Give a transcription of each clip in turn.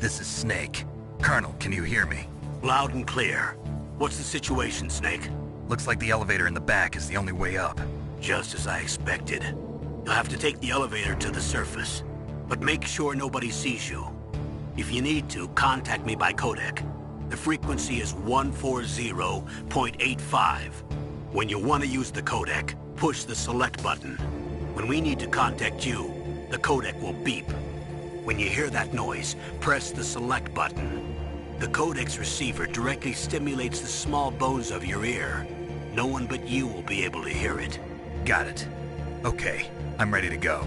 This is Snake. Colonel, can you hear me? Loud and clear. What's the situation, Snake? Looks like the elevator in the back is the only way up. Just as I expected. You'll have to take the elevator to the surface. But make sure nobody sees you. If you need to, contact me by codec. The frequency is 140.85. When you want to use the codec, push the select button. When we need to contact you, the codec will beep. When you hear that noise, press the select button. The codec's receiver directly stimulates the small bones of your ear. No one but you will be able to hear it. Got it. Okay, I'm ready to go.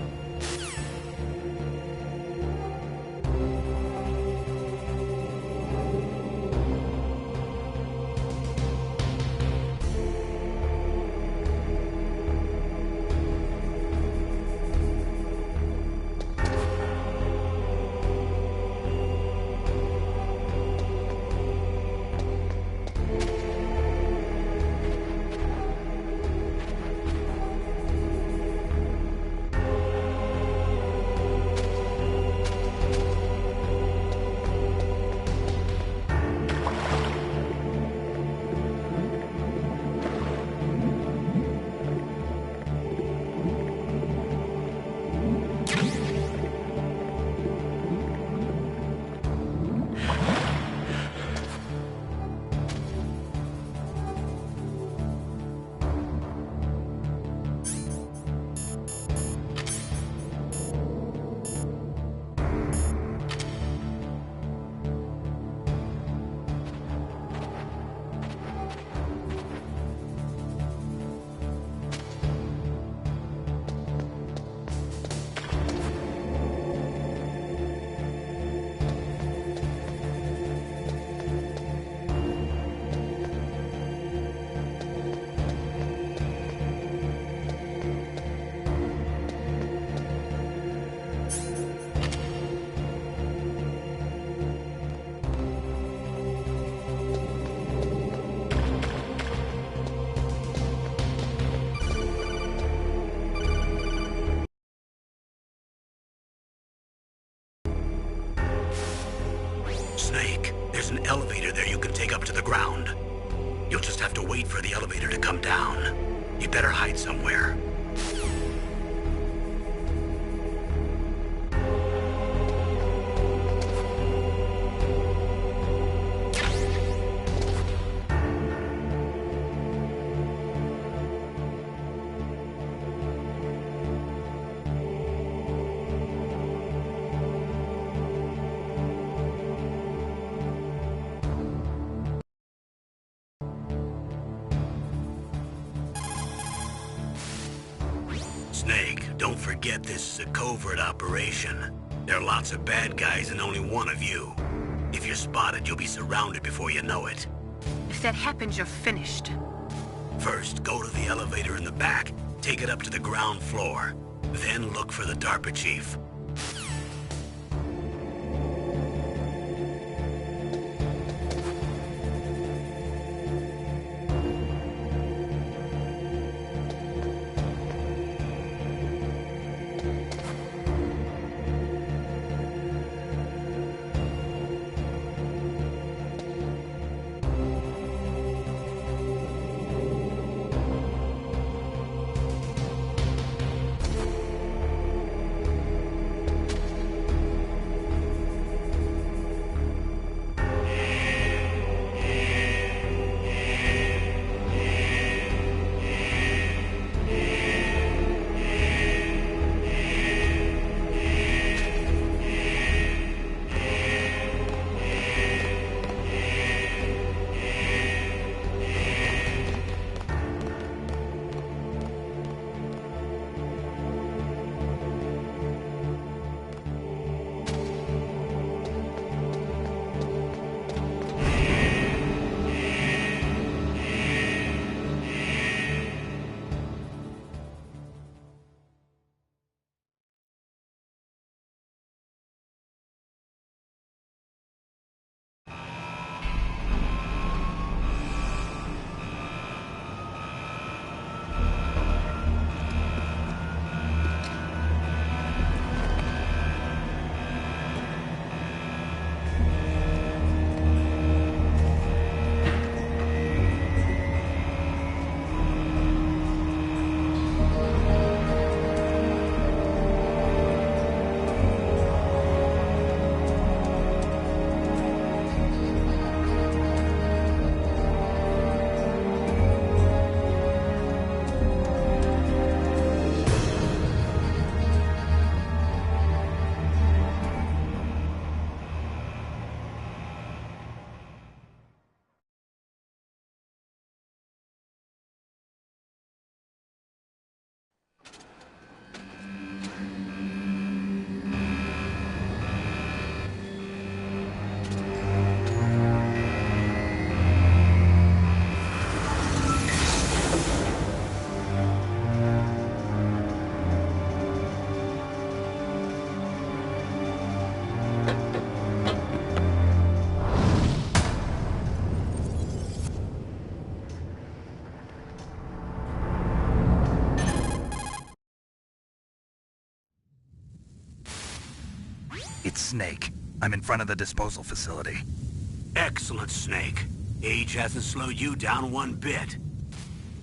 Snake, there's an elevator there you can take up to the ground. You'll just have to wait for the elevator to come down. You'd better hide somewhere. Snake, don't forget this is a covert operation. There are lots of bad guys and only one of you. If you're spotted, you'll be surrounded before you know it. If that happens, you're finished. First, go to the elevator in the back, take it up to the ground floor. Then look for the DARPA chief. It's Snake. I'm in front of the disposal facility. Excellent, Snake. Age hasn't slowed you down one bit.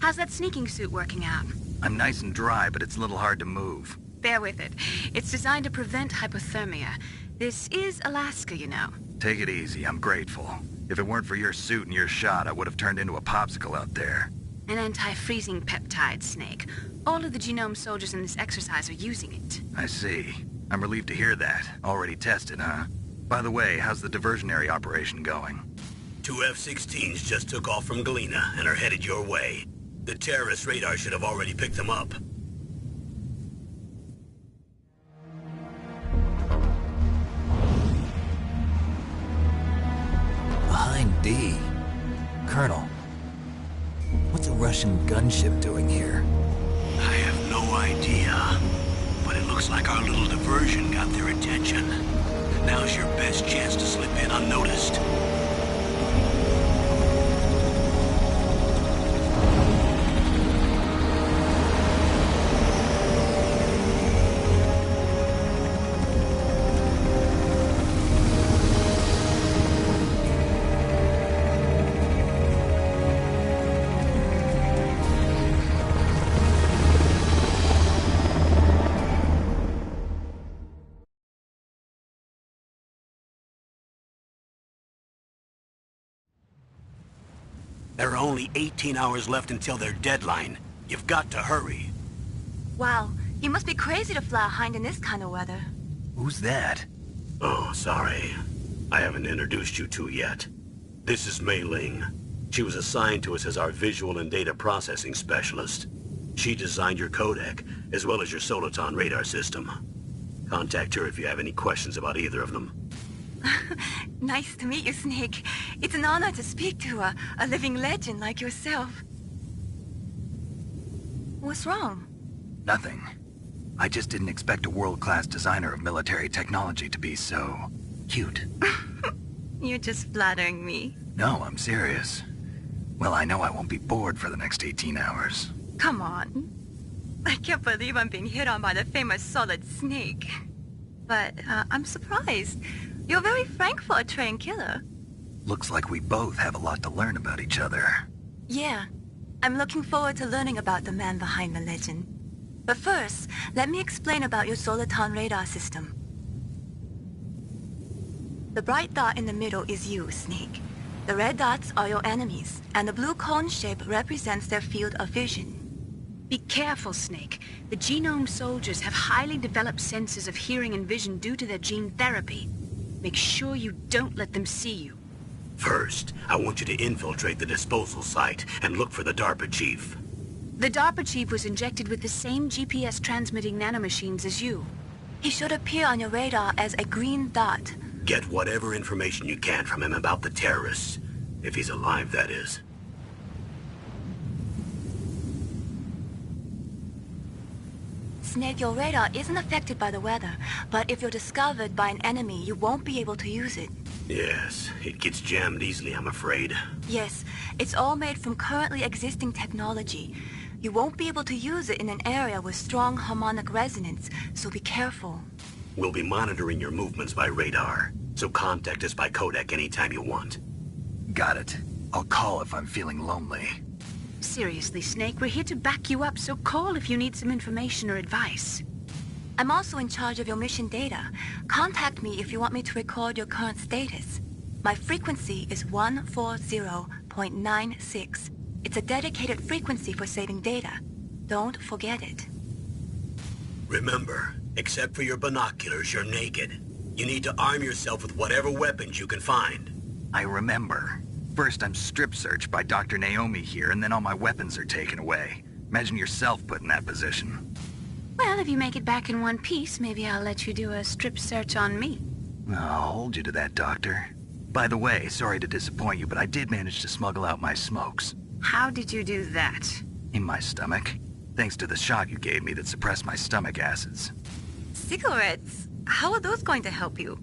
How's that sneaking suit working out? I'm nice and dry, but it's a little hard to move. Bear with it. It's designed to prevent hypothermia. This is Alaska, you know. Take it easy, I'm grateful. If it weren't for your suit and your shot, I would have turned into a popsicle out there. An anti-freezing peptide, Snake. All of the genome soldiers in this exercise are using it. I see. I'm relieved to hear that. Already tested, huh? By the way, how's the diversionary operation going? 2 F-16s just took off from Galena and are headed your way. The terrorist radar should have already picked them up. Behind D. Colonel, what's a Russian gunship doing here? I have no idea, but it looks like our little diversion got their attention. Now's your best chance to slip in unnoticed. There are only 18 hours left until their deadline. You've got to hurry. Wow, you must be crazy to fly a hind in this kind of weather. Who's that? Oh, sorry. I haven't introduced you to yet. This is Mei Ling. She was assigned to us as our visual and data processing specialist. She designed your codec, as well as your Soliton radar system. Contact her if you have any questions about either of them. Nice to meet you, Snake. It's an honor to speak to a living legend like yourself. What's wrong? Nothing. I just didn't expect a world-class designer of military technology to be so cute. You're just flattering me. No, I'm serious. Well, I know I won't be bored for the next 18 hours. Come on. I can't believe I'm being hit on by the famous Solid Snake. But I'm surprised. You're very frank for a trained killer. Looks like we both have a lot to learn about each other. Yeah. I'm looking forward to learning about the man behind the legend. But first, let me explain about your Soliton radar system. The bright dot in the middle is you, Snake. The red dots are your enemies, and the blue cone shape represents their field of vision. Be careful, Snake. The genome soldiers have highly developed senses of hearing and vision due to their gene therapy. Make sure you don't let them see you. First, I want you to infiltrate the disposal site and look for the DARPA chief. The DARPA chief was injected with the same GPS-transmitting nanomachines as you. He should appear on your radar as a green dot. Get whatever information you can from him about the terrorists. If he's alive, that is. Snake, your radar isn't affected by the weather, but if you're discovered by an enemy, you won't be able to use it. Yes, it gets jammed easily, I'm afraid. Yes, it's all made from currently existing technology. You won't be able to use it in an area with strong harmonic resonance, so be careful. We'll be monitoring your movements by radar, so contact us by codec anytime you want. Got it. I'll call if I'm feeling lonely. Seriously, Snake, we're here to back you up, so call if you need some information or advice. I'm also in charge of your mission data. Contact me if you want me to record your current status. My frequency is 140.96. It's a dedicated frequency for saving data. Don't forget it. Remember, except for your binoculars, you're naked. You need to arm yourself with whatever weapons you can find. I remember. First, I'm strip searched by Dr. Naomi here, and then all my weapons are taken away. Imagine yourself put in that position. Well, if you make it back in one piece, maybe I'll let you do a strip search on me. I'll hold you to that, Doctor. By the way, sorry to disappoint you, but I did manage to smuggle out my smokes. How did you do that? In my stomach. Thanks to the shot you gave me that suppressed my stomach acids. Cigarettes? How are those going to help you?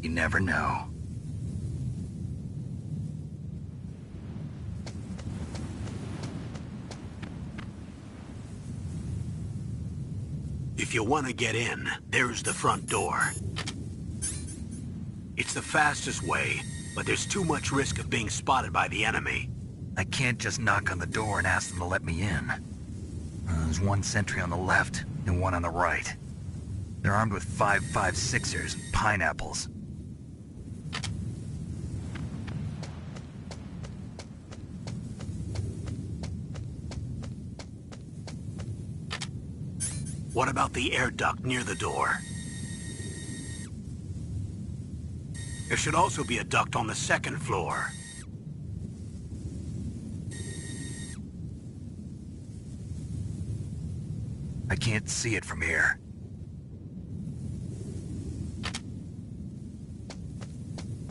You never know. If you want to get in, there's the front door. It's the fastest way, but there's too much risk of being spotted by the enemy. I can't just knock on the door and ask them to let me in. There's one sentry on the left and one on the right. They're armed with 5.56ers and pineapples. What about the air duct near the door? There should also be a duct on the second floor. I can't see it from here.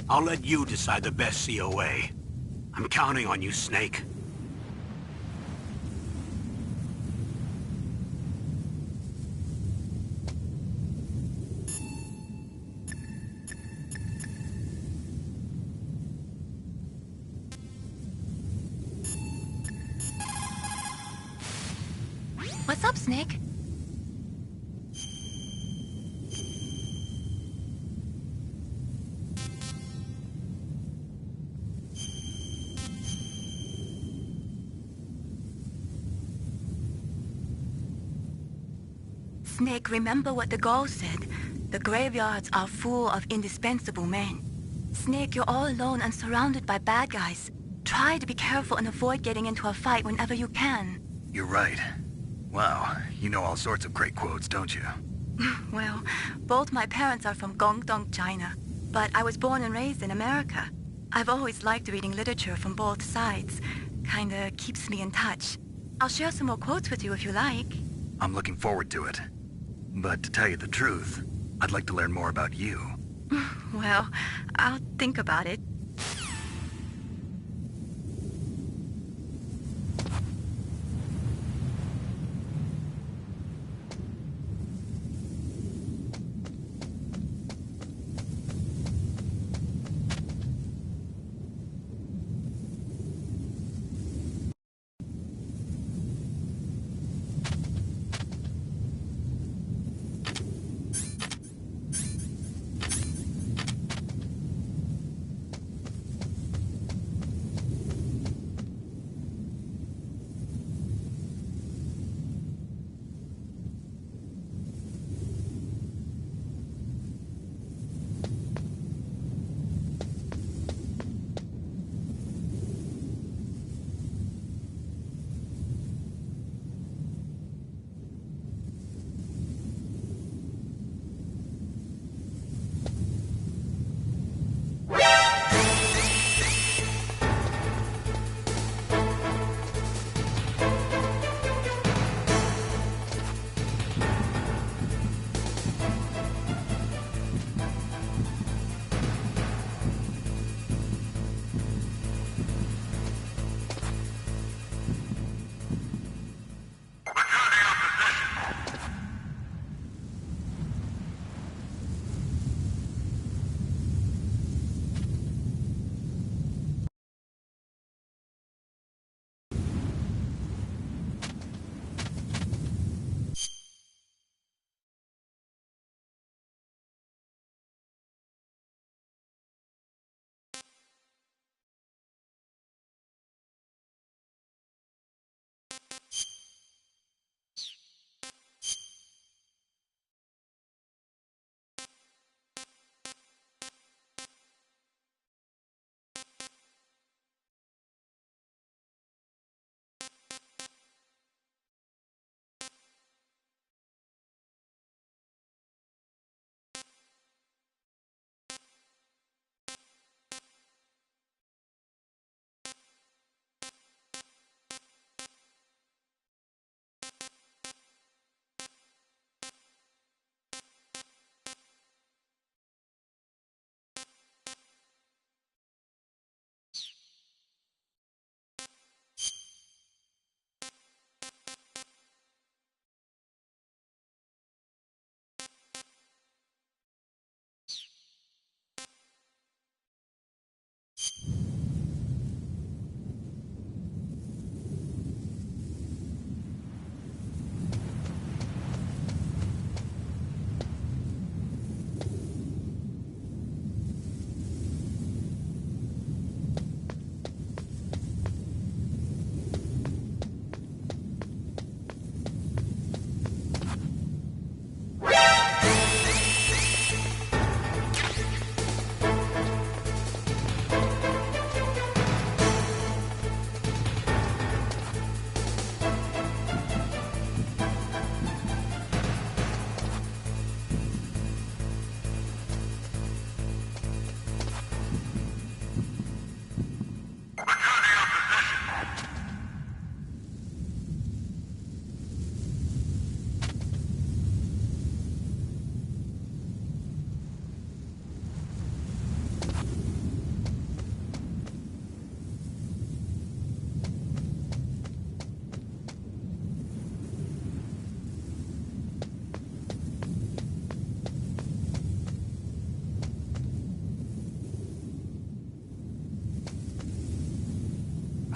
I'll let you decide the best COA. I'm counting on you, Snake. What's up, Snake? Snake, remember what the Gaul said. The graveyards are full of indispensable men. Snake, you're all alone and surrounded by bad guys. Try to be careful and avoid getting into a fight whenever you can. You're right. Wow, you know all sorts of great quotes, don't you? Well, both my parents are from Guangdong, China. But I was born and raised in America. I've always liked reading literature from both sides. Kinda keeps me in touch. I'll share some more quotes with you if you like. I'm looking forward to it. But to tell you the truth, I'd like to learn more about you. Well, I'll think about it.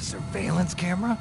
Surveillance camera?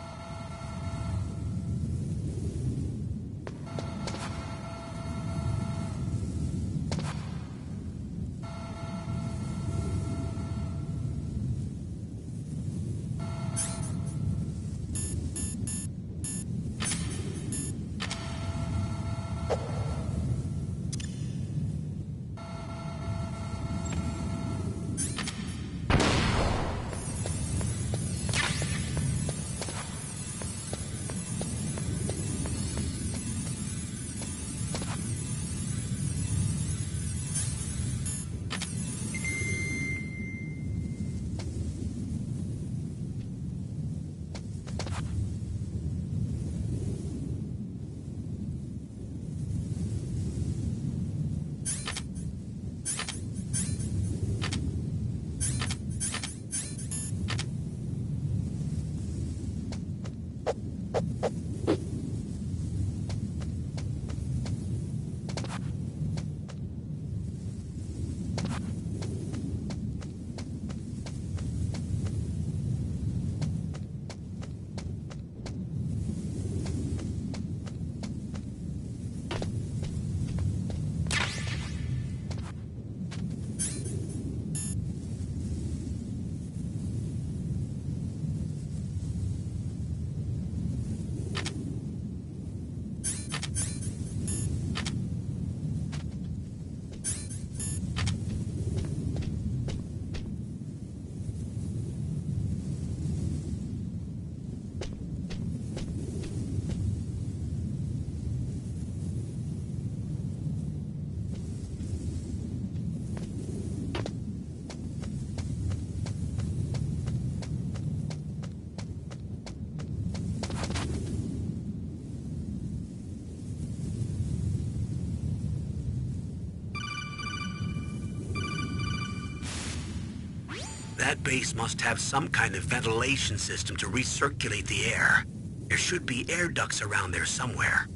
That base must have some kind of ventilation system to recirculate the air. There should be air ducts around there somewhere.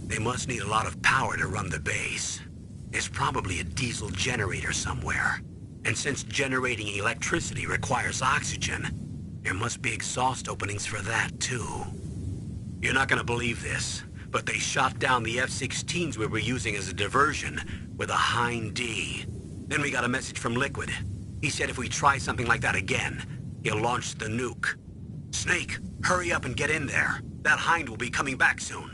They must need a lot of power to run the base. There's probably a diesel generator somewhere. And since generating electricity requires oxygen, there must be exhaust openings for that too. You're not gonna believe this, but they shot down the F-16s we were using as a diversion with a Hind D. Then we got a message from Liquid. He said if we try something like that again, he'll launch the nuke. Snake, hurry up and get in there. That Hind will be coming back soon.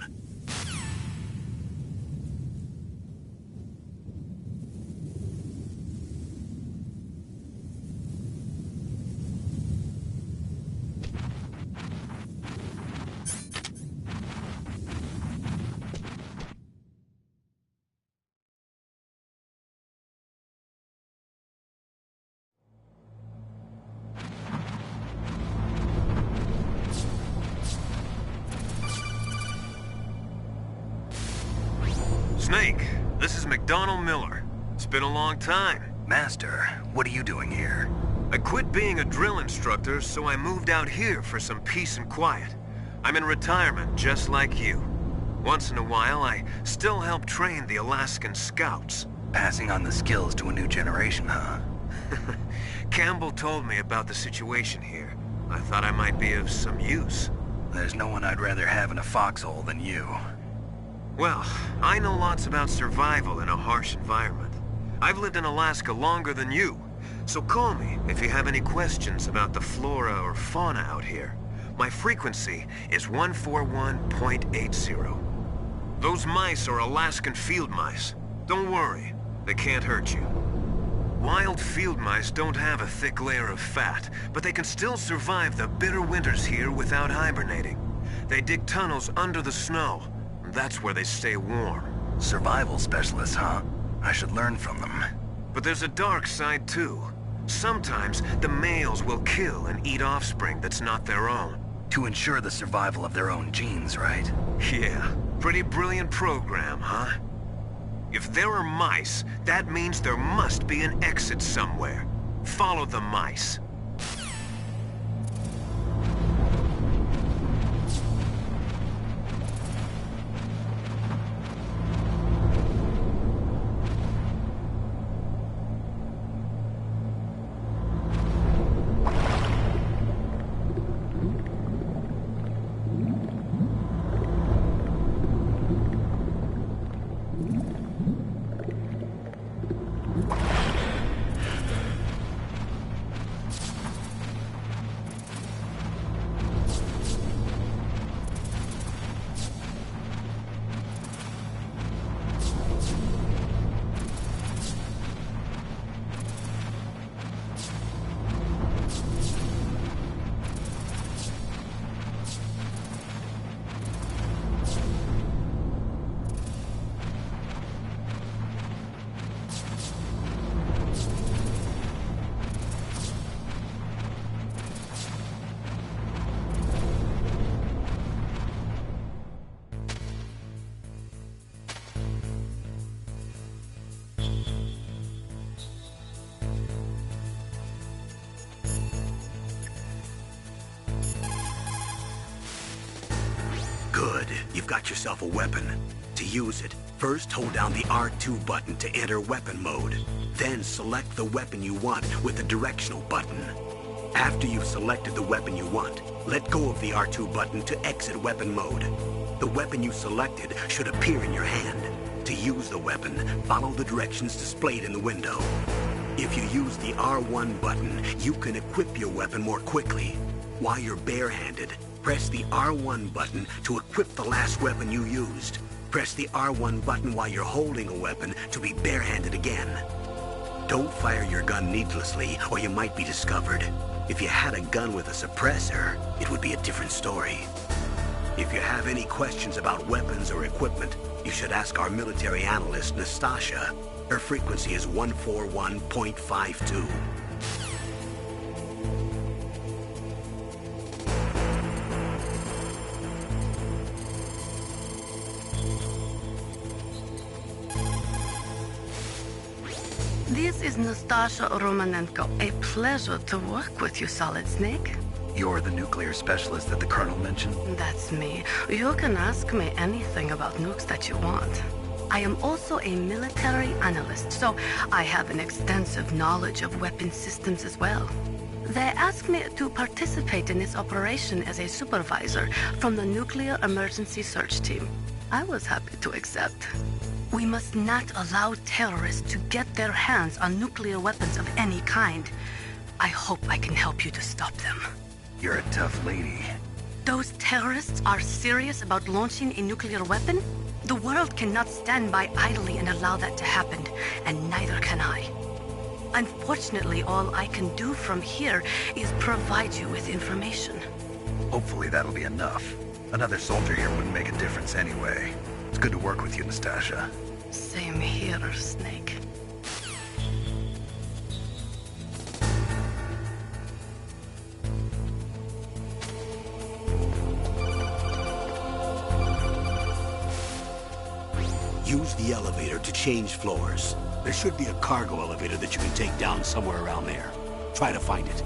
Snake, this is McDonald Miller. It's been a long time. Master, what are you doing here? I quit being a drill instructor, so I moved out here for some peace and quiet. I'm in retirement, just like you. Once in a while, I still help train the Alaskan Scouts. Passing on the skills to a new generation, huh? Campbell told me about the situation here. I thought I might be of some use. There's no one I'd rather have in a foxhole than you. Well, I know lots about survival in a harsh environment. I've lived in Alaska longer than you, so call me if you have any questions about the flora or fauna out here. My frequency is 141.80. Those mice are Alaskan field mice. Don't worry, they can't hurt you. Wild field mice don't have a thick layer of fat, but they can still survive the bitter winters here without hibernating. They dig tunnels under the snow. That's where they stay warm. Survival specialists, huh? I should learn from them. But there's a dark side too. Sometimes the males will kill and eat offspring that's not their own. To ensure the survival of their own genes, right? Yeah, pretty brilliant program, huh? If there are mice, that means there must be an exit somewhere. Follow the mice. you've got yourself a weapon. To use it, first hold down the R2 button to enter weapon mode. Then select the weapon you want with the directional button. After you've selected the weapon you want, let go of the R2 button to exit weapon mode. The weapon you selected should appear in your hand. To use the weapon, follow the directions displayed in the window. If you use the R1 button, you can equip your weapon more quickly. While you're barehanded, press the R1 button to equip the last weapon you used. Press the R1 button while you're holding a weapon to be barehanded again. Don't fire your gun needlessly, or you might be discovered. If you had a gun with a suppressor, it would be a different story. If you have any questions about weapons or equipment, you should ask our military analyst, Nastasha. Her frequency is 141.52. This is Nastasha Romanenko. A pleasure to work with you, Solid Snake. You're the nuclear specialist that the Colonel mentioned? That's me. You can ask me anything about nukes that you want. I am also a military analyst, so I have an extensive knowledge of weapon systems as well. They asked me to participate in this operation as a supervisor from the Nuclear Emergency Search Team. I was happy to accept. We must not allow terrorists to get their hands on nuclear weapons of any kind. I hope I can help you to stop them. You're a tough lady. Those terrorists are serious about launching a nuclear weapon? The world cannot stand by idly and allow that to happen, and neither can I. Unfortunately, all I can do from here is provide you with information. Hopefully that'll be enough. Another soldier here wouldn't make a difference anyway. It's good to work with you, Nastasha. Same here, Snake. Use the elevator to change floors. There should be a cargo elevator that you can take down somewhere around there. Try to find it.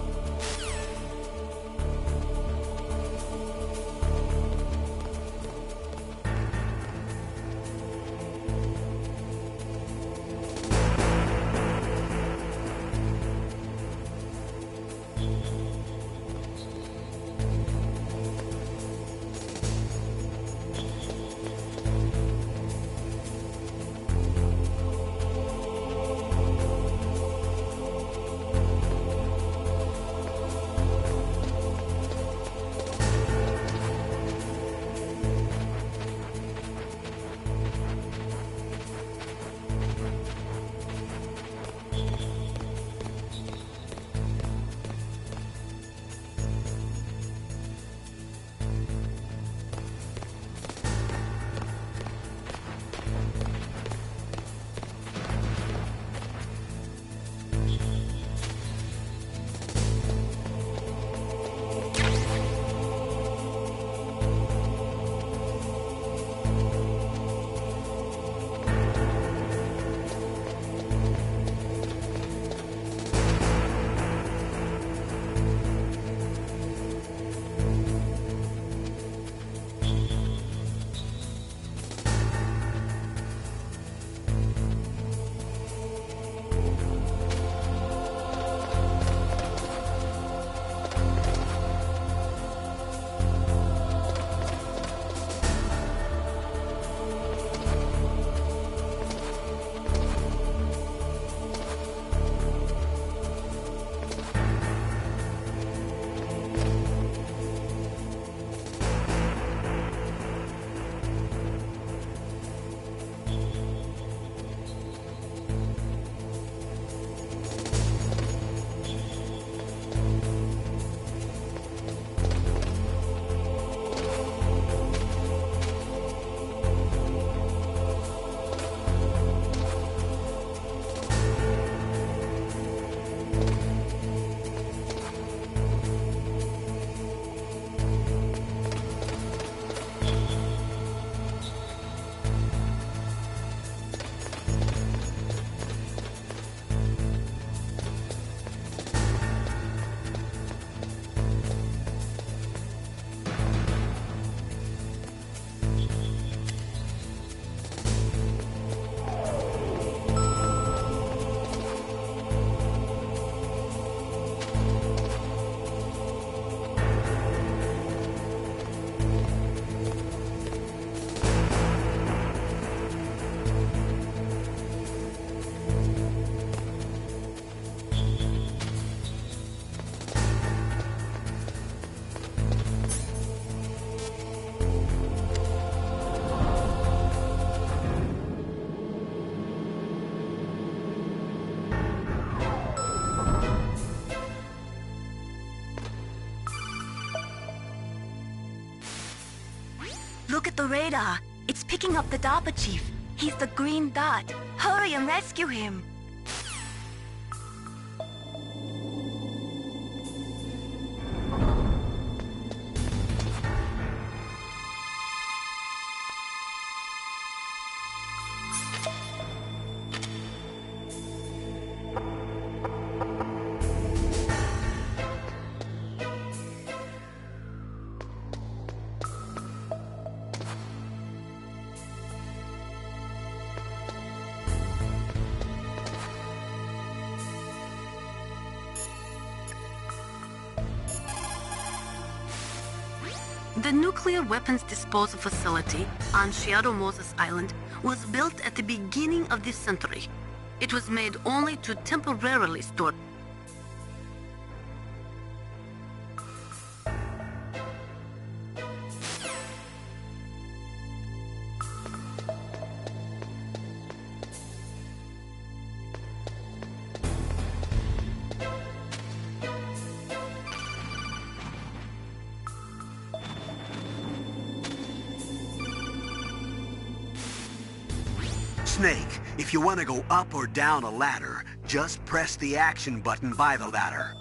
radar. It's picking up the DARPA chief. He's the green dot. Hurry and rescue him. The nuclear weapons disposal facility on Shadow Moses Island was built at the beginning of this century. It was made only to temporarily store. Snake, if you want to go up or down a ladder, just press the action button by the ladder.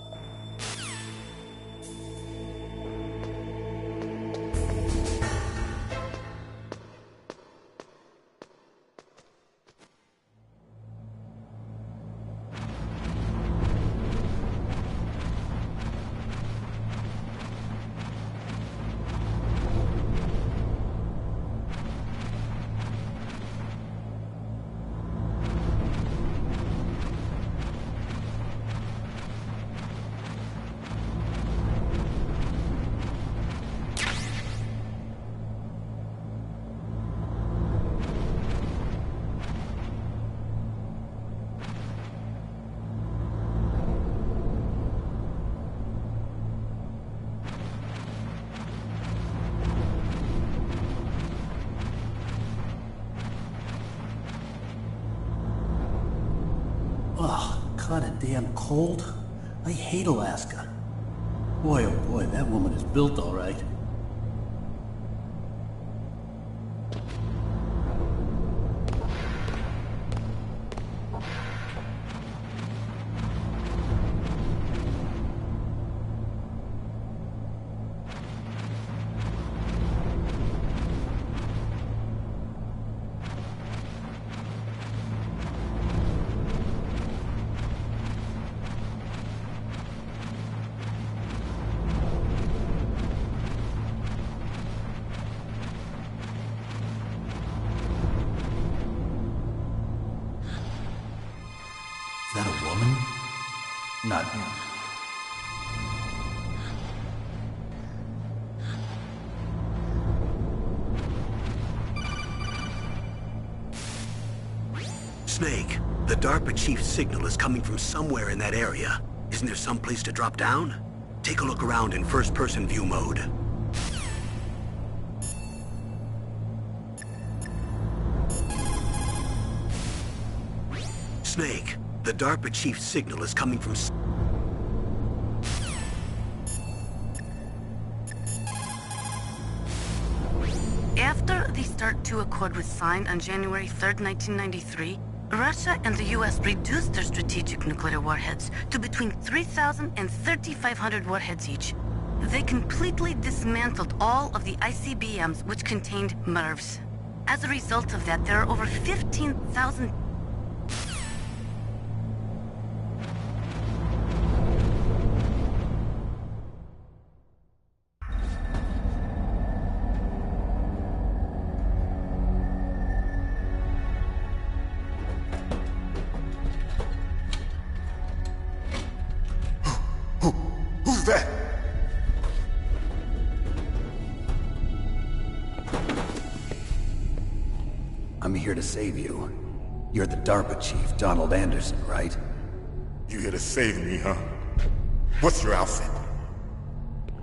Kinda damn cold. I hate Alaska. Boy, oh boy, that woman is built all right. Is that a woman? Not him. Snake, the DARPA chief's signal is coming from somewhere in that area. Isn't there some place to drop down? Take a look around in first-person view mode. Snake, the DARPA chief's signal is coming from... After the START II Accord was signed on January 3rd, 1993, Russia and the US reduced their strategic nuclear warheads to between 3,000 and 3,500 warheads each. They completely dismantled all of the ICBMs which contained MIRVs. As a result of that, there are over 15,000... Who's that? I'm here to save you. You're the DARPA chief, Donald Anderson, right? You here to save me, huh? What's your outfit?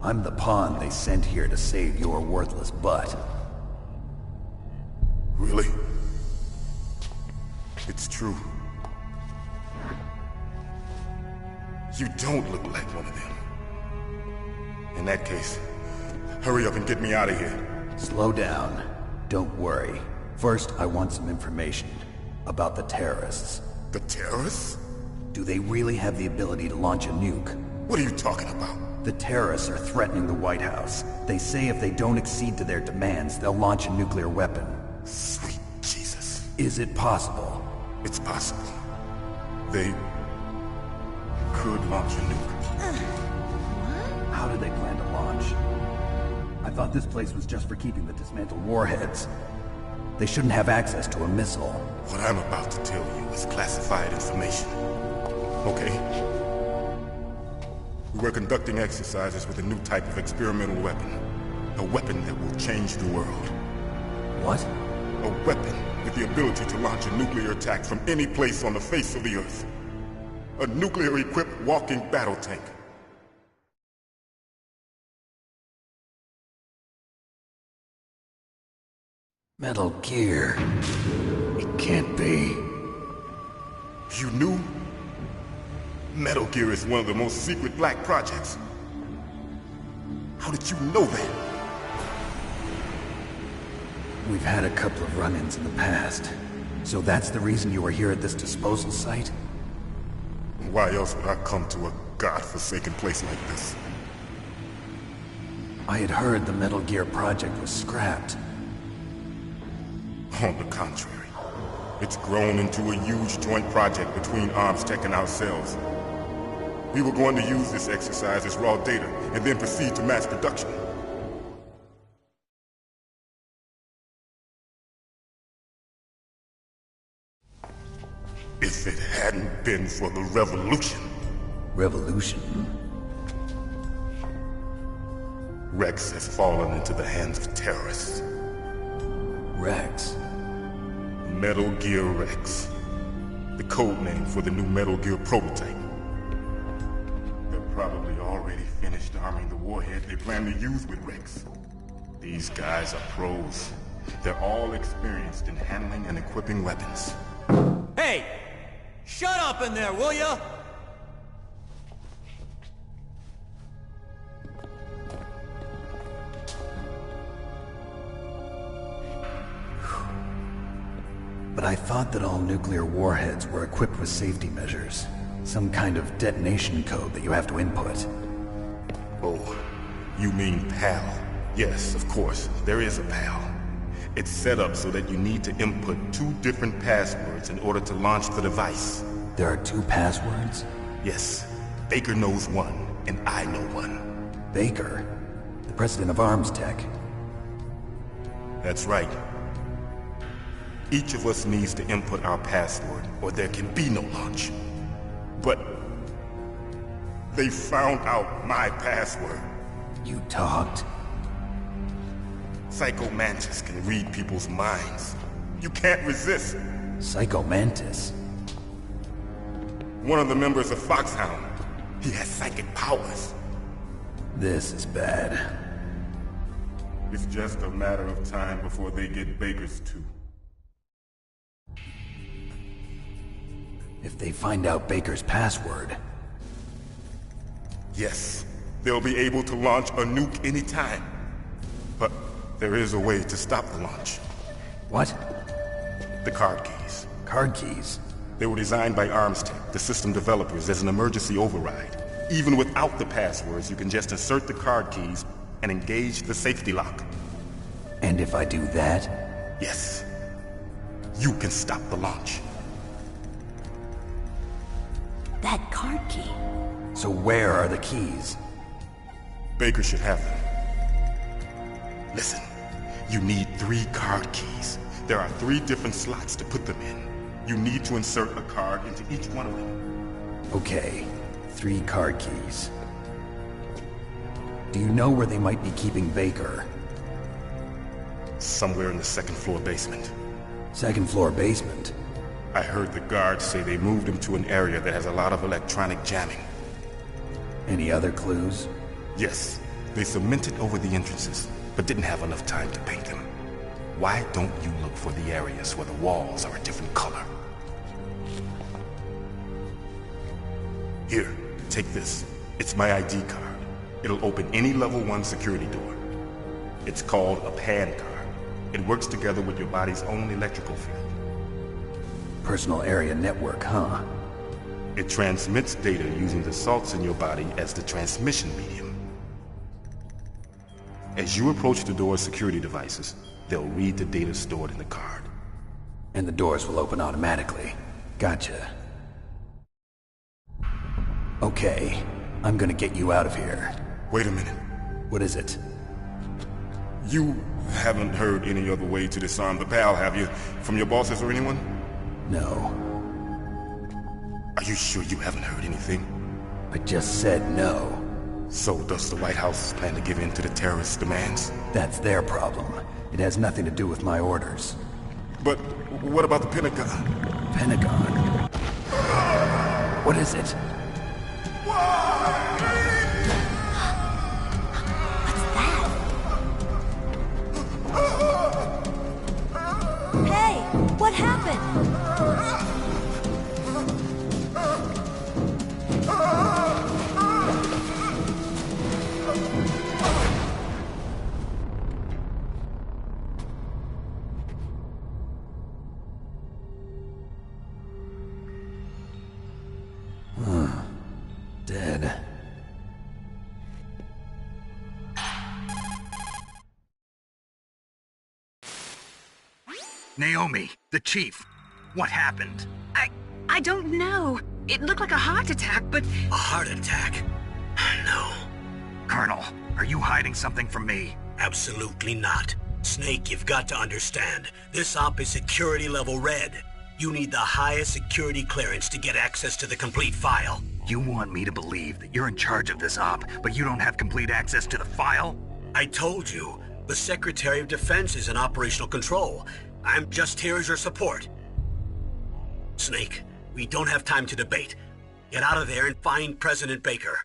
I'm the pawn they sent here to save your worthless butt. Really? It's true. You don't look like one of them. In that case, hurry up and get me out of here. Slow down. Don't worry. First, I want some information about the terrorists. The terrorists? Do they really have the ability to launch a nuke? What are you talking about? The terrorists are threatening the White House. They say if they don't accede to their demands, they'll launch a nuclear weapon. Sweet Jesus. Is it possible? It's possible. They could launch a nuke. How do they plan to launch? I thought this place was just for keeping the dismantled warheads. They shouldn't have access to a missile. What I'm about to tell you is classified information. Okay? We're conducting exercises with a new type of experimental weapon. A weapon that will change the world. What? A weapon with the ability to launch a nuclear attack from any place on the face of the Earth. A nuclear-equipped walking battle tank. Metal Gear. It can't be. You knew? Metal Gear is one of the most secret black projects. How did you know that? We've had a couple of run-ins in the past. So that's the reason you were here at this disposal site? Why else would I come to a godforsaken place like this? I had heard the Metal Gear project was scrapped. On the contrary, it's grown into a huge joint project between ArmsTech and ourselves. We were going to use this exercise as raw data, and then proceed to mass production. If it hadn't been for the revolution... Revolution? Rex has fallen into the hands of terrorists. Rex? Metal Gear Rex. The code name for the new Metal Gear prototype. They're probably already finished arming the warhead they plan to use with Rex. These guys are pros. They're all experienced in handling and equipping weapons. Hey! Shut up in there, will ya? But I thought that all nuclear warheads were equipped with safety measures. Some kind of detonation code that you have to input. Oh, you mean PAL? Yes, of course, there is a PAL. It's set up so that you need to input 2 different passwords in order to launch the device. There are 2 passwords? Yes. Baker knows one, and I know one. Baker? The president of ArmsTech? That's right. Each of us needs to input our password, or there can be no launch. But they found out my password. You talked? Psycho Mantis can read people's minds. You can't resist. Psycho Mantis? One of the members of Foxhound. He has psychic powers. This is bad. It's just a matter of time before they get Baker's too. If they find out Baker's password... Yes, they'll be able to launch a nuke anytime. But there is a way to stop the launch. What? The card keys. Card keys? They were designed by ArmsTech, the system developers, as an emergency override. Even without the passwords, you can just insert the card keys and engage the safety lock. And if I do that? Yes. You can stop the launch. That card key. So where are the keys? Baker should have them. Listen, you need 3 card keys. There are 3 different slots to put them in. You need to insert a card into each one of them. Okay, 3 card keys. Do you know where they might be keeping Baker? Somewhere in the 2nd floor basement. 2nd floor basement? I heard the guards say they moved him to an area that has a lot of electronic jamming. Any other clues? Yes. They cemented over the entrances, but didn't have enough time to paint them. Why don't you look for the areas where the walls are a different color? Here, take this. It's my ID card. It'll open any level 1 security door. It's called a PAN card. It works together with your body's own electrical field. Personal area network, huh? It transmits data using the salts in your body as the transmission medium. As you approach the door's security devices, they'll read the data stored in the card. And the doors will open automatically. Gotcha. Okay, I'm gonna get you out of here. Wait a minute. What is it? You haven't heard any other way to disarm the PAL, have you? From your bosses or anyone? No. Are you sure you haven't heard anything? I just said no. So does the White House plan to give in to the terrorists' demands? That's their problem. It has nothing to do with my orders. But what about the Pentagon? Pentagon? What is it? Hey, what happened? Dead. Naomi, the chief. What happened? I don't know. It looked like a heart attack, but... A heart attack? No. Colonel, are you hiding something from me? Absolutely not. Snake, you've got to understand. This op is security level red. You need the highest security clearance to get access to the complete file. You want me to believe that you're in charge of this op, but you don't have complete access to the file? I told you, the Secretary of Defense is in operational control. I'm just here as your support. Snake, we don't have time to debate. Get out of there and find President Baker.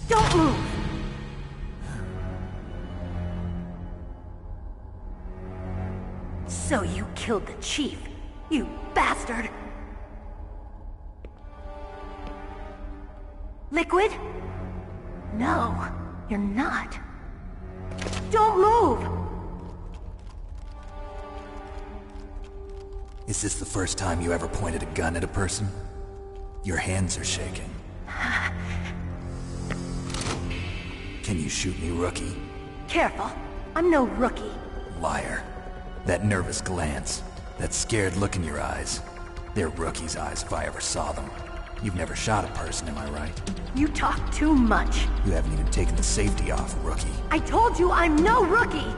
Don't move! So you killed the chief, you bastard! Liquid? No, you're not. Don't move! Is this the first time you ever pointed a gun at a person? Your hands are shaking. Can you shoot me, rookie? Careful, I'm no rookie. Liar. That nervous glance, that scared look in your eyes. They're rookies' eyes if I ever saw them. You've never shot a person, am I right? You talk too much. You haven't even taken the safety off, rookie. I told you I'm no rookie!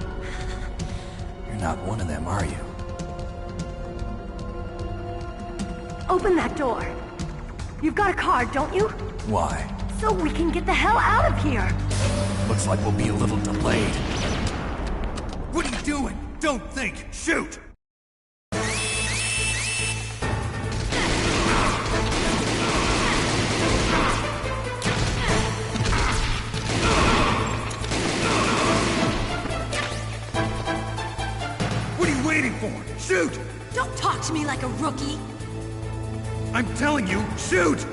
You're not one of them, are you? Open that door. You've got a card, don't you? Why? So we can get the hell out of here! Looks like we'll be a little delayed. What are you doing? Don't think! Shoot! What are you waiting for? Shoot! Don't talk to me like a rookie! I'm telling you, shoot!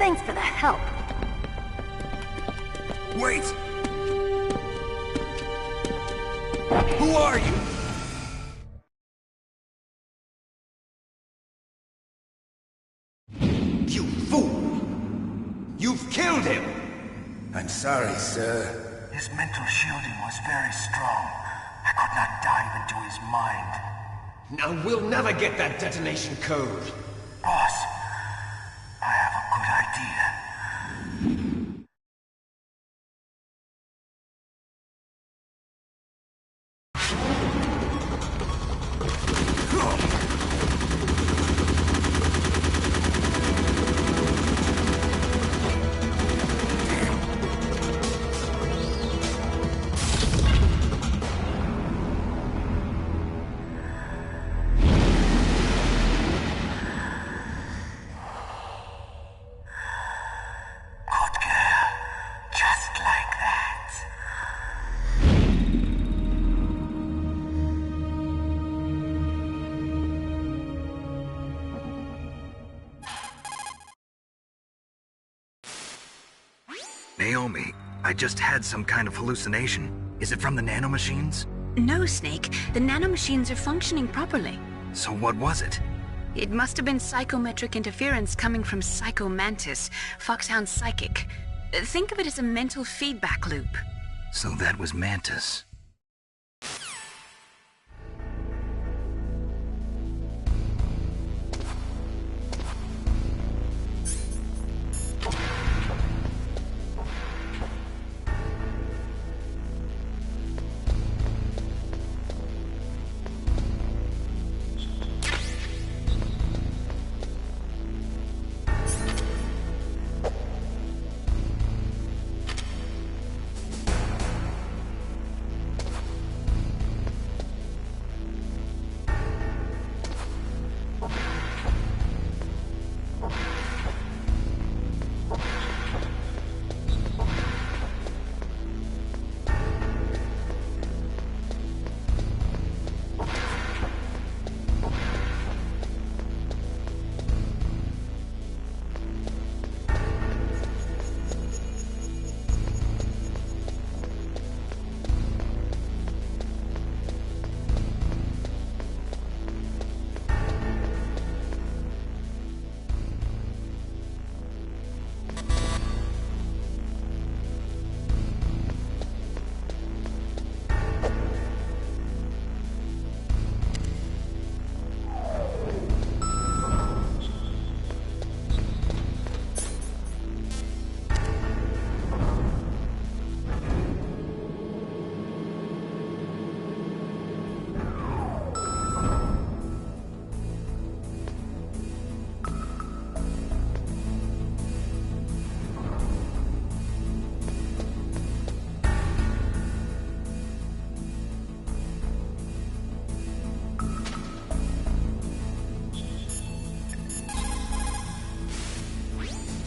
Thanks for the help. Wait! Who are you? You fool! You've killed him! I'm sorry, sir. His mental shielding was very strong. I could not dive into his mind. Now we'll never get that detonation code. Boss, I have a good idea. Naomi, I just had some kind of hallucination. Is it from the nanomachines? No, Snake. The nanomachines are functioning properly. So what was it? It must have been psychometric interference coming from Psycho Mantis, Foxhound's psychic. Think of it as a mental feedback loop. So that was Mantis.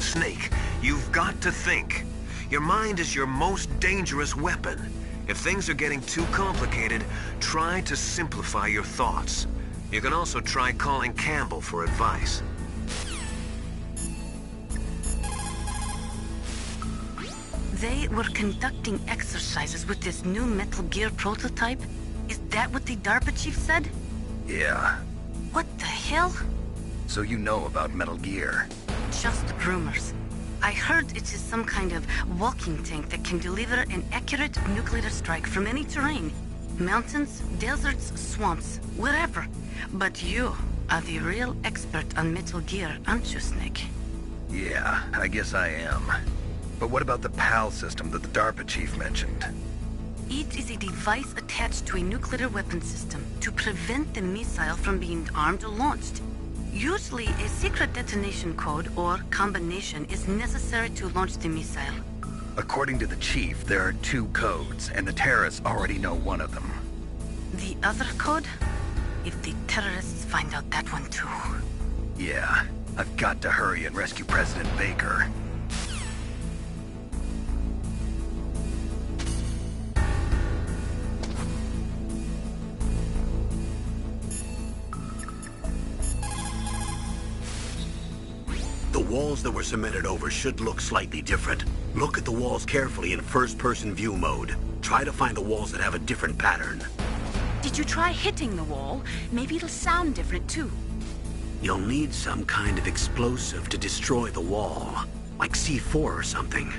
Snake, you've got to think. Your mind is your most dangerous weapon. If things are getting too complicated, try to simplify your thoughts. You can also try calling Campbell for advice. They were conducting exercises with this new Metal Gear prototype? Is that what the DARPA chief said? Yeah. What the hell? So you know about Metal Gear? Just rumors. I heard it is some kind of walking tank that can deliver an accurate nuclear strike from any terrain. Mountains, deserts, swamps, wherever. But you are the real expert on Metal Gear, aren't you, Snake? Yeah, I guess I am. But what about the PAL system that the DARPA chief mentioned? It is a device attached to a nuclear weapon system to prevent the missile from being armed or launched. Usually, a secret detonation code or combination is necessary to launch the missile. According to the chief, there are 2 codes, and the terrorists already know one of them. The other code? If the terrorists find out that one too. Yeah, I've got to hurry and rescue President Baker. The walls that were cemented over should look slightly different. Look at the walls carefully in first-person view mode. Try to find the walls that have a different pattern. Did you try hitting the wall? Maybe it'll sound different too. You'll need some kind of explosive to destroy the wall, like C4 or something.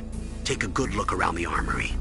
Take a good look around the armory.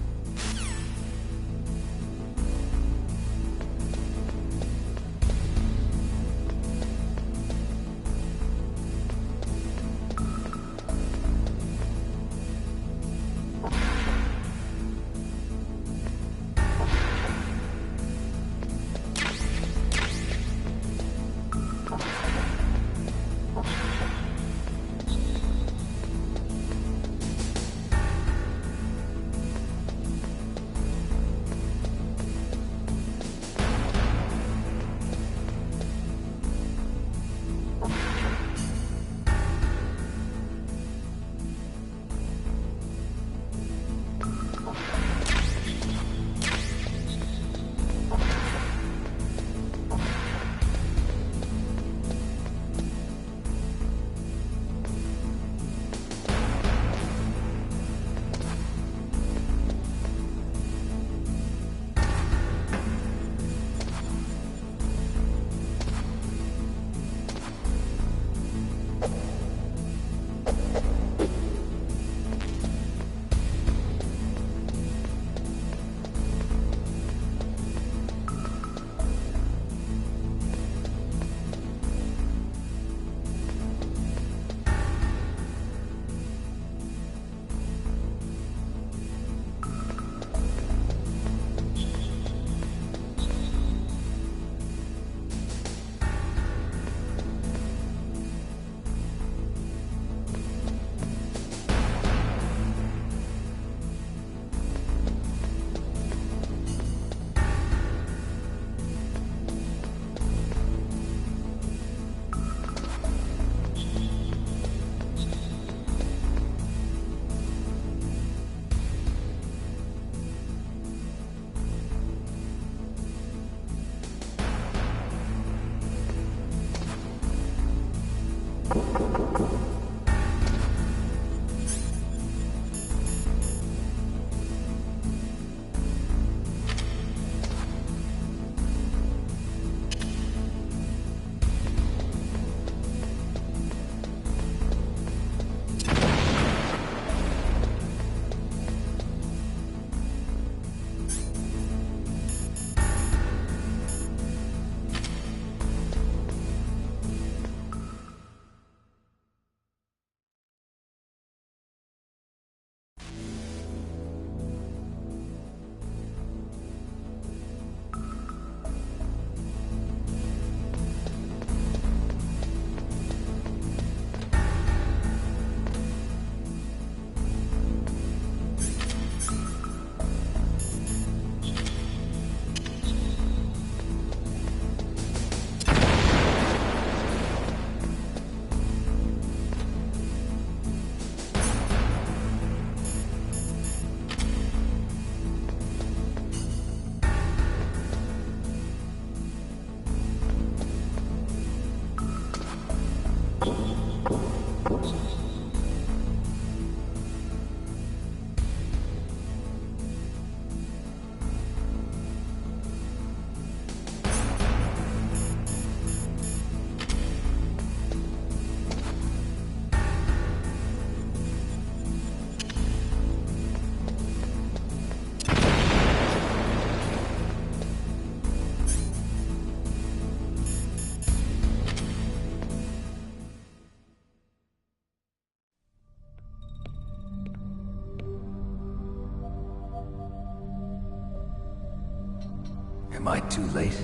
Am I too late?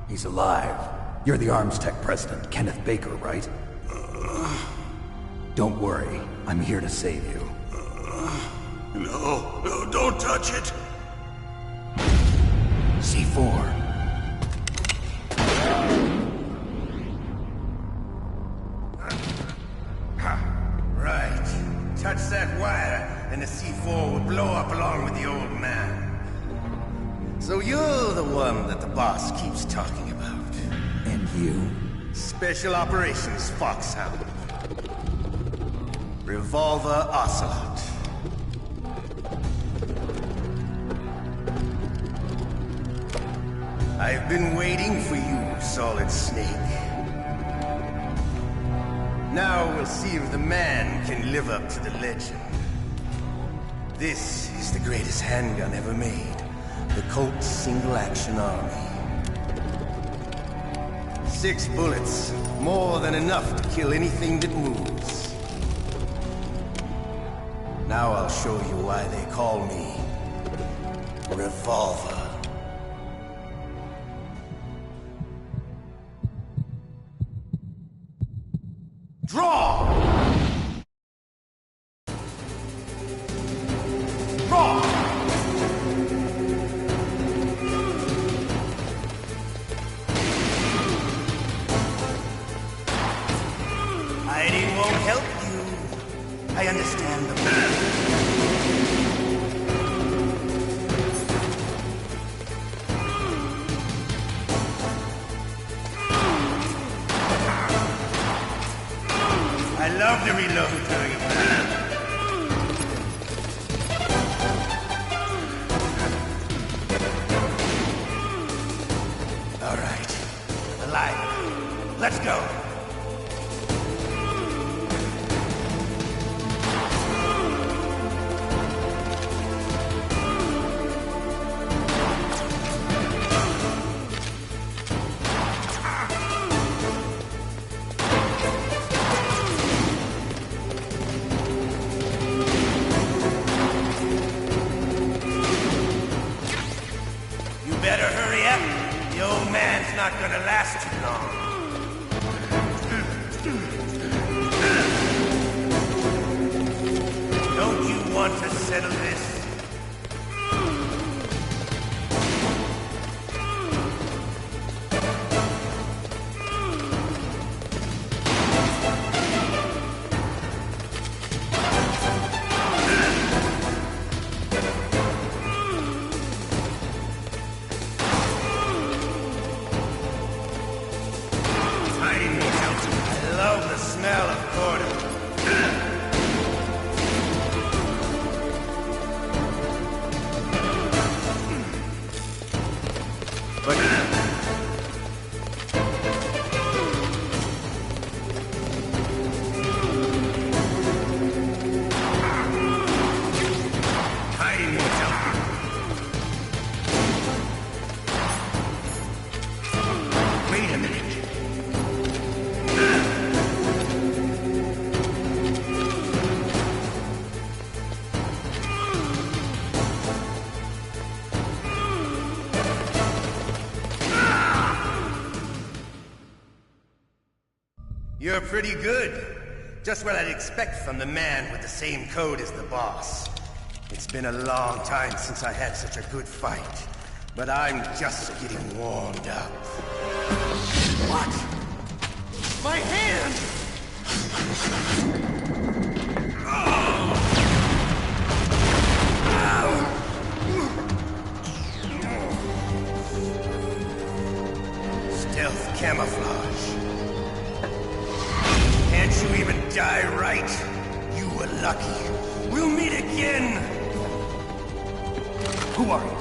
He's alive. You're the Arms Tech president, Kenneth Baker, right? Don't worry. I'm here to save you. No, don't touch it! C4. Right. Touch that wire, and the C4 will blow up along with the old man. So you're the one that the boss keeps talking about. And you? Special Operations Foxhound. Revolver Ocelot. I've been waiting for you, Solid Snake. Now we'll see if the man can live up to the legend. This is the greatest handgun ever made. The Colt Single Action Army. 6 bullets, more than enough to kill anything that moves. Now I'll show you why they call me Revolver. Draw! Draw! Hiding won't help you. I understand the plan. I love to reload during a battle. All right. Alive. Let's go. Better hurry up. The old man's not gonna last too long. Don't you want to settle this? I love the smell of corn. Hiding won't help you. Wait a minute. You're pretty good. Just what I'd expect from the man with the same code as the boss. It's been a long time since I had such a good fight, but I'm just getting warmed up. What? My hand! Stealth camouflage. Can't you even die right? You were lucky. We'll meet again! Who are you?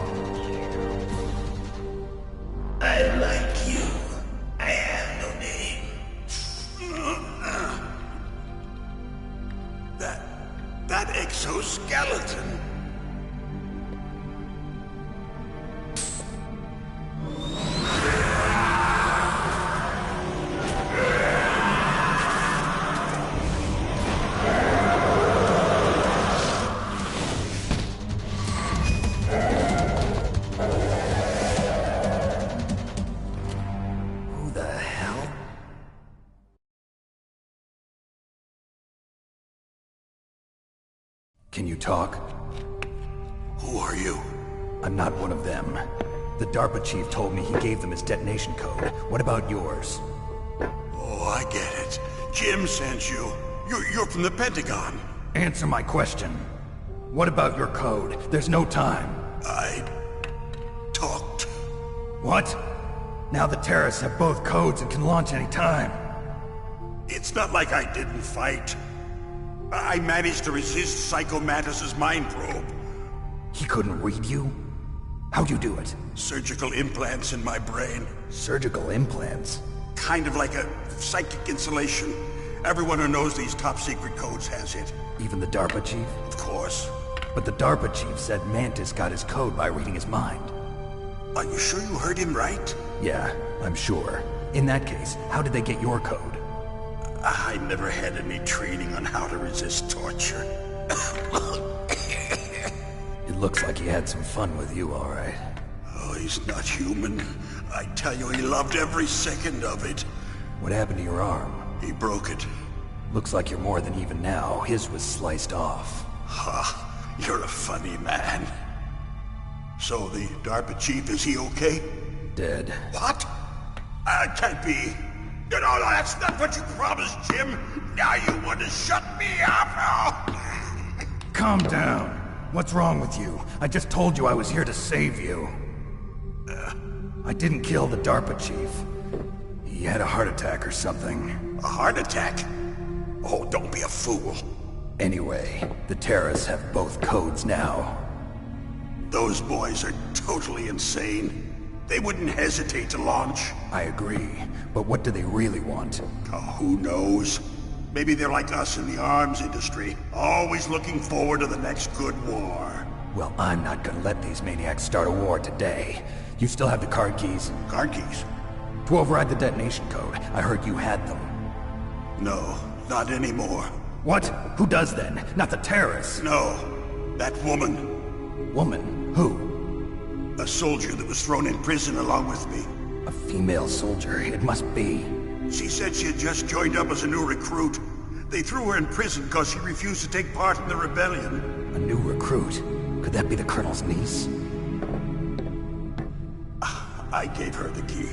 I like you. I have no name. That exoskeleton. Can you talk? Who are you? I'm not one of them. The DARPA chief told me he gave them his detonation code. What about yours? Oh, I get it. Jim sent you. You're from the Pentagon. Answer my question. What about your code? There's no time. I talk What? Now the terrorists have both codes and can launch any time. It's not like I didn't fight. I managed to resist Psycho Mantis's mind probe. He couldn't read you? How'd you do it? Surgical implants in my brain. Surgical implants? Kind of like a psychic insulation. Everyone who knows these top-secret codes has it. Even the DARPA chief? Of course. But the DARPA chief said Mantis got his code by reading his mind. Are you sure you heard him right? Yeah, I'm sure. In that case, how did they get your code? I never had any training on how to resist torture. It looks like he had some fun with you, all right. Oh, he's not human. I tell you, he loved every second of it. What happened to your arm? He broke it. Looks like you're more than even now. His was sliced off. Ha, you're a funny man. So the DARPA chief, is he okay? Dead. What? Can't be. No, that's not what you promised, Jim. Now you want to shut me up? Calm down. What's wrong with you? I just told you I was here to save you. I didn't kill the DARPA chief. He had a heart attack or something. A heart attack? Oh, don't be a fool. Anyway, the terrorists have both codes now. Those boys are totally insane. They wouldn't hesitate to launch. I agree, but what do they really want? Oh, who knows? Maybe they're like us in the arms industry, always looking forward to the next good war. Well, I'm not gonna let these maniacs start a war today. You still have the card keys? Card keys? To override the detonation code. I heard you had them. No, not anymore. What? Who does then? Not the terrorists? No, that woman. Woman? Who? A soldier that was thrown in prison along with me. A female soldier, it must be. She said she had just joined up as a new recruit. They threw her in prison because she refused to take part in the rebellion. A new recruit? Could that be the Colonel's niece? I gave her the key.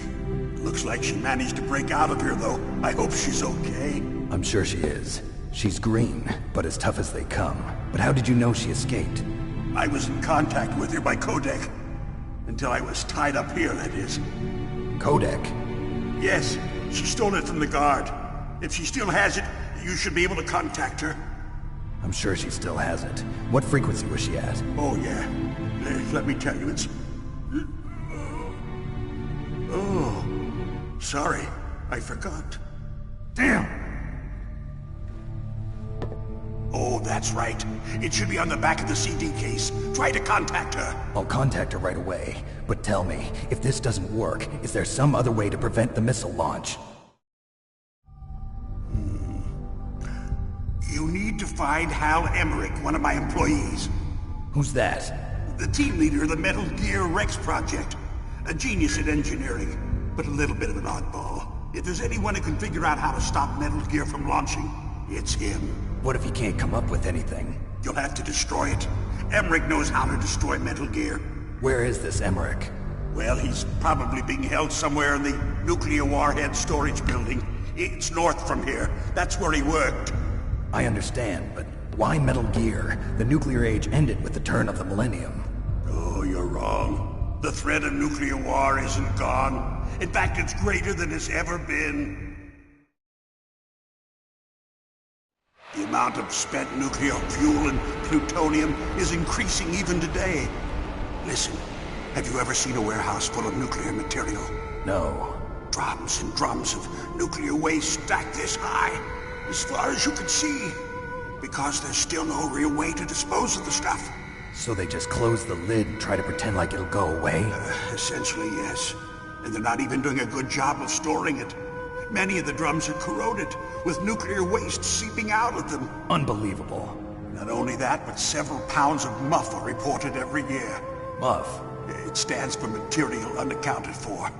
Looks like she managed to break out of here, though. I hope she's okay. I'm sure she is. She's green, but as tough as they come. But how did you know she escaped? I was in contact with her by codec. Until I was tied up here, that is. Codec? Yes, she stole it from the guard. If she still has it, you should be able to contact her. I'm sure she still has it. What frequency was she at? Oh, yeah. Let me tell you, it's... Oh, sorry. I forgot. Damn! Oh, that's right. It should be on the back of the CD case. Try to contact her. I'll contact her right away. But tell me, if this doesn't work, is there some other way to prevent the missile launch? You need to find Hal Emmerich, one of my employees. Who's that? The team leader of the Metal Gear Rex project. A genius at engineering, but a little bit of an oddball. If there's anyone who can figure out how to stop Metal Gear from launching, it's him. What if he can't come up with anything? You'll have to destroy it. Emmerich knows how to destroy Metal Gear. Where is this Emmerich? Well, he's probably being held somewhere in the nuclear warhead storage building. It's north from here. That's where he worked. I understand, but why Metal Gear? The nuclear age ended with the turn of the millennium. Oh, you're wrong. The threat of nuclear war isn't gone. In fact, it's greater than it's ever been. The amount of spent nuclear fuel and plutonium is increasing even today. Listen, have you ever seen a warehouse full of nuclear material? No. Drums and drums of nuclear waste stacked this high, as far as you can see, because there's still no real way to dispose of the stuff. So they just close the lid and try to pretend like it'll go away? Essentially, yes. And they're not even doing a good job of storing it. Many of the drums are corroded, with nuclear waste seeping out of them. Unbelievable. Not only that, but several pounds of MUF are reported every year. MUF? It stands for material unaccounted for.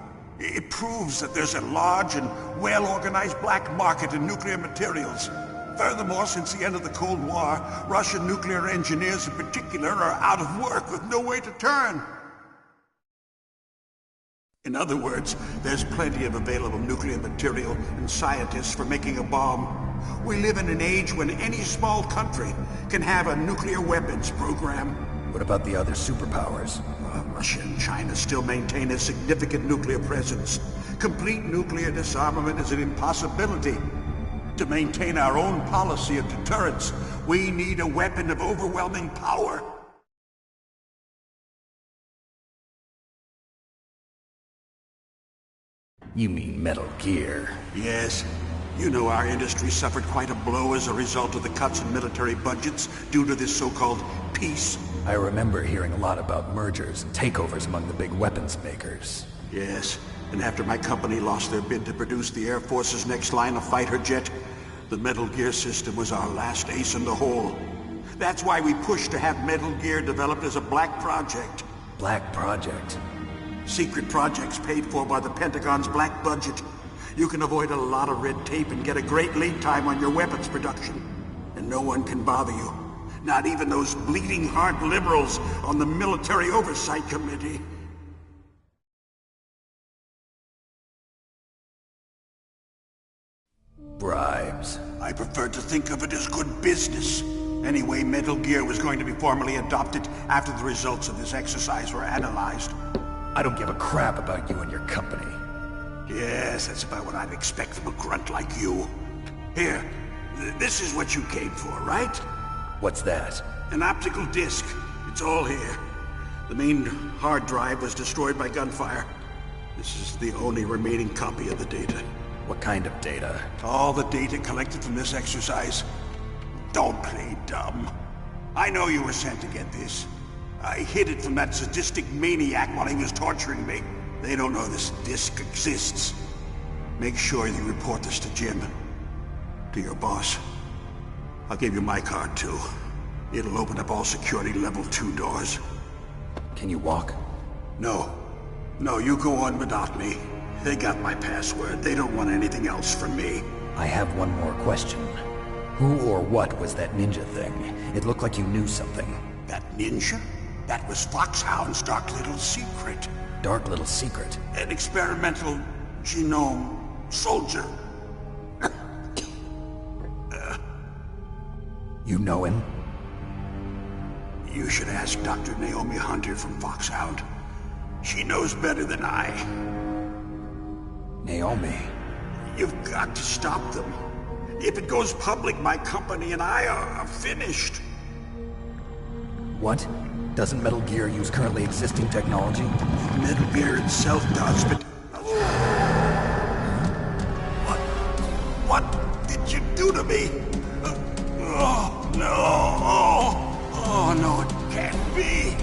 It proves that there's a large and well-organized black market in nuclear materials. Furthermore, since the end of the Cold War, Russian nuclear engineers in particular are out of work with no way to turn. In other words, there's plenty of available nuclear material and scientists for making a bomb. We live in an age when any small country can have a nuclear weapons program. What about the other superpowers? Russia and China still maintain a significant nuclear presence. Complete nuclear disarmament is an impossibility. To maintain our own policy of deterrence, we need a weapon of overwhelming power. You mean Metal Gear? Yes. You know our industry suffered quite a blow as a result of the cuts in military budgets due to this so-called peace. I remember hearing a lot about mergers and takeovers among the big weapons makers. Yes, and after my company lost their bid to produce the Air Force's next line of fighter jet, the Metal Gear system was our last ace in the hole. That's why we pushed to have Metal Gear developed as a black project. Black project? Secret projects paid for by the Pentagon's black budget. You can avoid a lot of red tape and get a great lead time on your weapons production. And no one can bother you. Not even those bleeding heart liberals on the Military Oversight Committee. Bribes. I prefer to think of it as good business. Anyway, Metal Gear was going to be formally adopted after the results of this exercise were analyzed. I don't give a crap about you and your company. Yes, that's about what I'd expect from a grunt like you. Here, this is what you came for, right? What's that? An optical disc. It's all here. The main hard drive was destroyed by gunfire. This is the only remaining copy of the data. What kind of data? All the data collected from this exercise. Don't play dumb. I know you were sent to get this. I hid it from that sadistic maniac while he was torturing me. They don't know this disc exists. Make sure you report this to Jim. To your boss. I'll give you my card, too. It'll open up all security level 2 doors. Can you walk? No. No, you go on without me. They got my password. They don't want anything else from me. I have one more question. Who or what was that ninja thing? It looked like you knew something. That ninja? That was Foxhound's dark little secret. Dark little secret? An experimental genome soldier. You know him? You should ask Dr. Naomi Hunter from Foxhound. She knows better than I. Naomi? You've got to stop them. If it goes public, my company and I are finished. What? Doesn't Metal Gear use currently existing technology? Metal Gear itself does, but... What did you do to me? Oh, no. Oh, no, it can't be.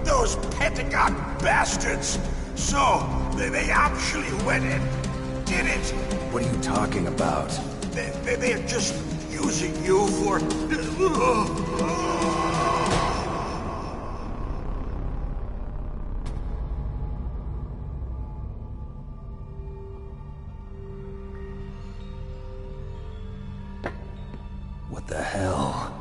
Those Pentagon bastards. So, they actually went and did it. What are you talking about? They're just using you for... What the hell?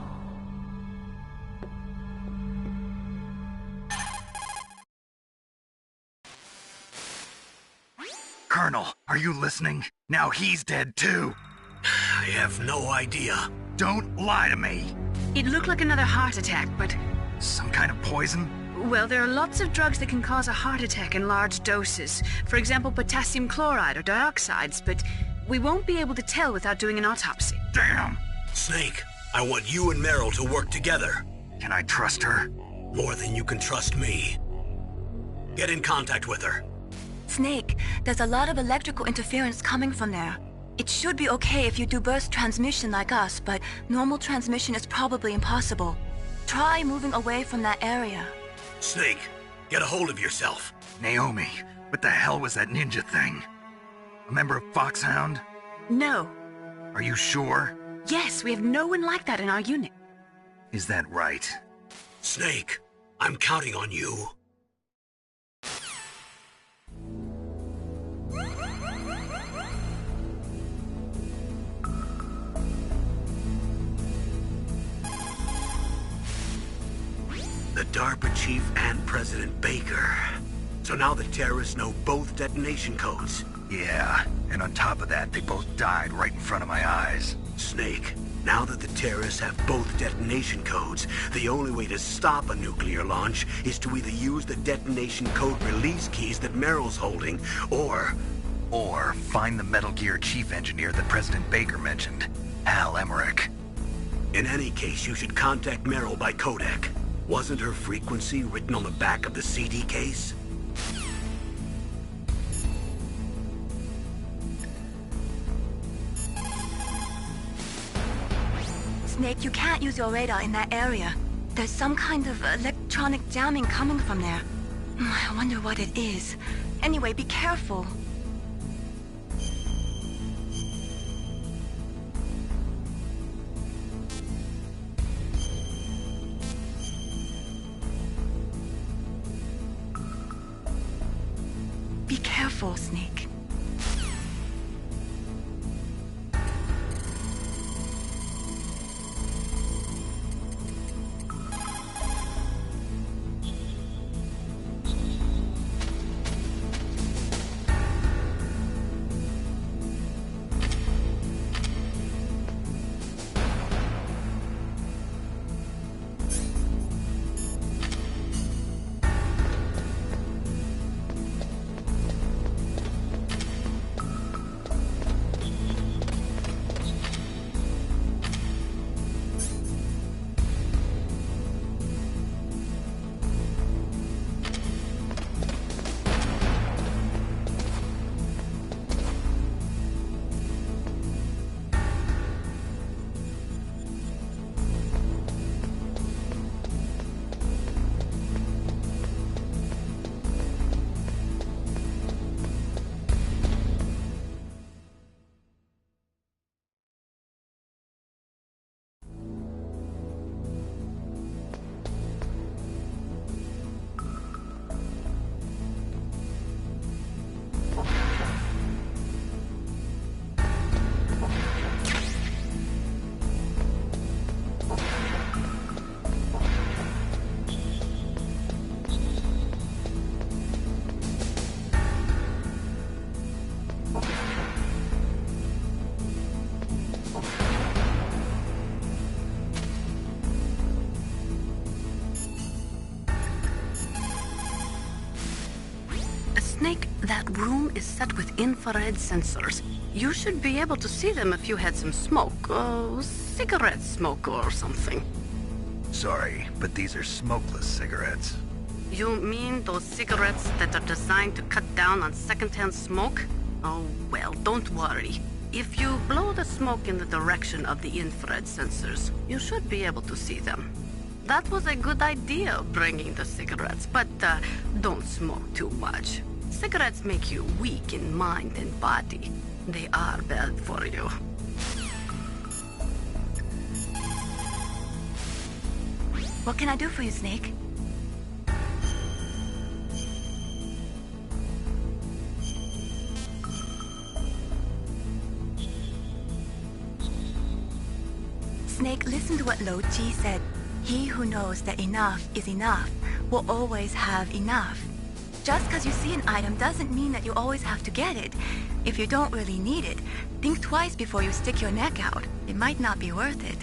Colonel, are you listening? Now he's dead too. I have no idea. Don't lie to me. It looked like another heart attack, but... Some kind of poison? Well, there are lots of drugs that can cause a heart attack in large doses. For example, potassium chloride or dioxides, but we won't be able to tell without doing an autopsy. Damn! Snake, I want you and Meryl to work together. Can I trust her? More than you can trust me. Get in contact with her. Snake, there's a lot of electrical interference coming from there. It should be okay if you do burst transmission like us, but normal transmission is probably impossible. Try moving away from that area. Snake, get a hold of yourself. Naomi, what the hell was that ninja thing? A member of Foxhound? No. Are you sure? Yes, we have no one like that in our unit. Is that right? Snake, I'm counting on you. The DARPA chief and President Baker. So now the terrorists know both detonation codes. Yeah, and on top of that, they both died right in front of my eyes. Snake, Now that the terrorists have both detonation codes, the only way to stop a nuclear launch is to either use the detonation code release keys that Meryl's holding, or find the Metal Gear chief engineer that President Baker mentioned, Hal Emmerich. In any case, you should contact Meryl by codec. Wasn't her frequency written on the back of the CD case? Snake, you can't use your radar in that area. There's some kind of electronic jamming coming from there. I wonder what it is. Anyway, be careful. Be careful, Snake. Snake, that room is set with infrared sensors. You should be able to see them if you had some smoke. Cigarette smoke or something. Sorry, but these are smokeless cigarettes. You mean those cigarettes that are designed to cut down on secondhand smoke? Oh, well, don't worry. If you blow the smoke in the direction of the infrared sensors, you should be able to see them. That was a good idea, bringing the cigarettes, but don't smoke too much. Cigarettes make you weak in mind and body. They are bad for you. What can I do for you, Snake? Snake, listen to what Lo Ji said. He who knows that enough is enough will always have enough. Just because you see an item doesn't mean that you always have to get it. If you don't really need it, think twice before you stick your neck out. It might not be worth it.